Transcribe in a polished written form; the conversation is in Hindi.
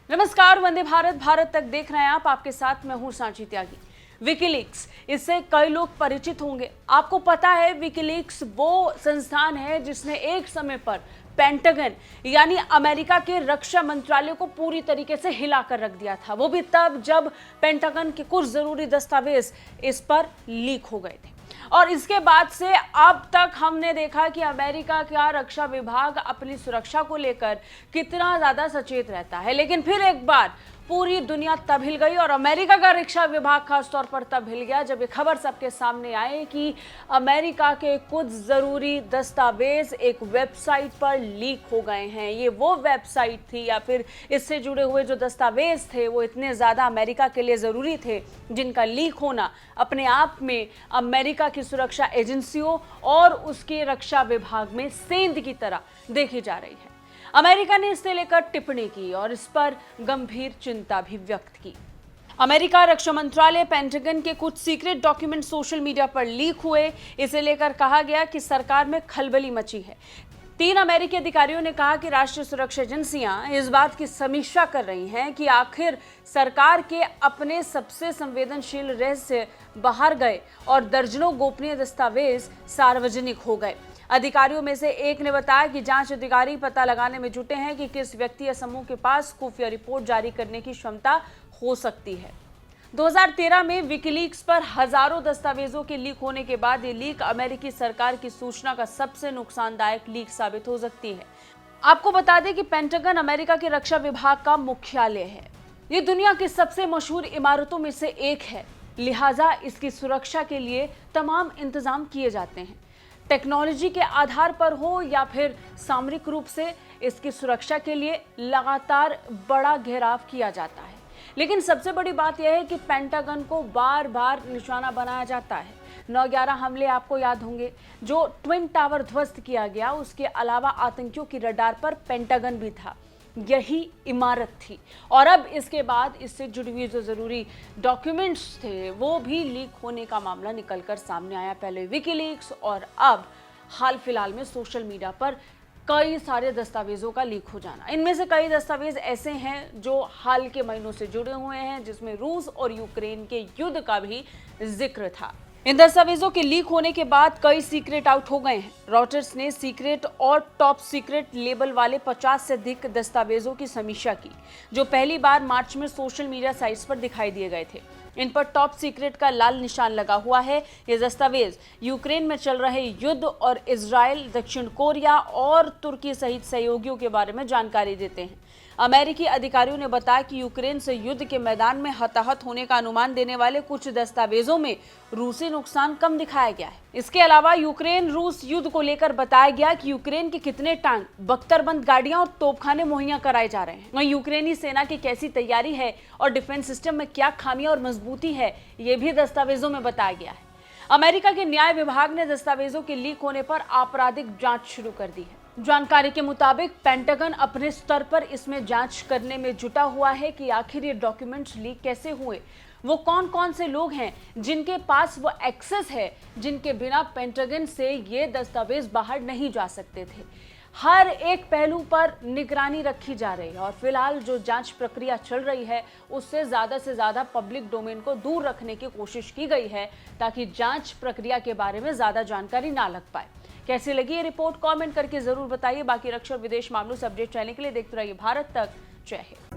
नमस्कार, वंदे भारत भारत तक देख रहे हैं आप। आपके साथ मैं हूं सांची त्यागी। विकीलीक्स, इससे कई लोग परिचित होंगे। आपको पता है विकीलीक्स वो संस्थान है जिसने एक समय पर पेंटागन यानी अमेरिका के रक्षा मंत्रालय को पूरी तरीके से हिलाकर रख दिया था। वो भी तब जब पेंटागन के कुछ जरूरी दस्तावेज इस पर लीक हो गए थे। और इसके बाद से अब तक हमने देखा कि अमेरिका का रक्षा विभाग अपनी सुरक्षा को लेकर कितना ज्यादा सचेत रहता है। लेकिन फिर एक बार पूरी दुनिया तब हिल गई और अमेरिका का रक्षा विभाग खास तौर पर तब हिल गया जब ये खबर सबके सामने आए कि अमेरिका के कुछ जरूरी दस्तावेज एक वेबसाइट पर लीक हो गए हैं। ये वो वेबसाइट थी या फिर इससे जुड़े हुए जो दस्तावेज थे वो इतने ज्यादा अमेरिका के लिए जरूरी थे जिनका लीक होना अपने आप में अमेरिका की सुरक्षा एजेंसियों और उसके रक्षा विभाग में सेंध की तरह देखी जा रही है। अमेरिका ने इसे लेकर टिप्पणी की और इस पर गंभीर चिंता भी व्यक्त की। अमेरिका रक्षा मंत्रालय पेंटागन के कुछ सीक्रेट डॉक्यूमेंट सोशल मीडिया पर लीक हुए। इसे लेकर कहा गया कि सरकार में खलबली मची है। 3 अमेरिकी अधिकारियों ने कहा कि राष्ट्रीय सुरक्षा एजेंसियां इस बात की समीक्षा कर रही हैं कि आखिर सरकार के अपने सबसे संवेदनशील रहस्य बाहर गए और दर्जनों गोपनीय दस्तावेज सार्वजनिक हो गए। अधिकारियों में से एक ने बताया कि जांच अधिकारी पता लगाने में जुटे हैं कि किस व्यक्ति या समूह के पास खुफिया रिपोर्ट जारी करने की क्षमता हो सकती है। 2013 में विकीलीक्स पर हजारों दस्तावेजों के लीक होने के बाद ये लीक अमेरिकी सरकार की सूचना का सबसे नुकसानदायक लीक साबित हो सकती है। आपको बता दें कि पेंटागन अमेरिका के रक्षा विभाग का मुख्यालय है। ये दुनिया की सबसे मशहूर इमारतों में से एक है, लिहाजा इसकी सुरक्षा के लिए तमाम इंतजाम किए जाते हैं। टेक्नोलॉजी के आधार पर हो या फिर सामरिक रूप से इसकी सुरक्षा के लिए लगातार बड़ा घेराव किया जाता है। लेकिन सबसे बड़ी बात यह है कि पेंटागन को बार बार निशाना बनाया जाता है। 9/11 हमले आपको याद होंगे, जो ट्विन टावर ध्वस्त किया गया। उसके अलावा आतंकियों की रडार पर पेंटागन भी था, यही इमारत थी। और अब इसके बाद इससे जुड़ी हुई जो जरूरी डॉक्यूमेंट्स थे वो भी लीक होने का मामला निकलकर सामने आया। पहले विकीलीक्स और अब हाल फिलहाल में सोशल मीडिया पर कई सारे दस्तावेजों का लीक हो जाना। इनमें से कई दस्तावेज ऐसे हैं जो हाल के महीनों से जुड़े हुए हैं, जिसमें रूस और यूक्रेन के युद्ध का भी जिक्र था। इन दस्तावेजों के लीक होने के बाद कई सीक्रेट आउट हो गए हैं। रॉयटर्स ने सीक्रेट और टॉप सीक्रेट लेबल वाले 50 से अधिक दस्तावेजों की समीक्षा की, जो पहली बार मार्च में सोशल मीडिया साइट्स पर दिखाई दिए गए थे। इन पर टॉप सीक्रेट का लाल निशान लगा हुआ है। ये दस्तावेज यूक्रेन में चल रहे युद्ध और इजराइल, दक्षिण कोरिया और तुर्की सहित सहयोगियों के बारे में जानकारी देते हैं। अमेरिकी अधिकारियों ने बताया कि यूक्रेन से युद्ध के मैदान में हताहत होने का अनुमान देने वाले कुछ दस्तावेजों में रूसी नुकसान कम दिखाया गया है। इसके अलावा यूक्रेन रूस युद्ध को लेकर बताया गया कि यूक्रेन के कितने टैंक, बख्तरबंद गाड़ियां और तोपखाने मुहैया कराए जा रहे हैं। वहीं यूक्रेनी सेना की कैसी तैयारी है और डिफेंस सिस्टम में क्या खामियां और मजबूती है, ये भी दस्तावेजों में बताया गया है। अमेरिका के न्याय विभाग ने दस्तावेजों के लीक होने पर आपराधिक जांच शुरू कर दी है। जानकारी के मुताबिक पेंटागन अपने स्तर पर इसमें जांच करने में जुटा हुआ है कि आखिर ये डॉक्यूमेंट्स लीक कैसे हुए, वो कौन कौन से लोग हैं जिनके पास वो एक्सेस है, जिनके बिना पेंटागन से ये दस्तावेज बाहर नहीं जा सकते थे। हर एक पहलू पर निगरानी रखी जा रही है और फिलहाल जो जांच प्रक्रिया चल रही है उससे से ज्यादा पब्लिक डोमेन को दूर रखने की कोशिश की गई है, ताकि जांच प्रक्रिया के बारे में ज्यादा जानकारी ना लग पाए। कैसी लगी ये रिपोर्ट, कमेंट करके जरूर बताइए। बाकी रक्षा और विदेश मामलों से अपडेट रहने के लिए देखते रहिए भारत तक। जय हिंद।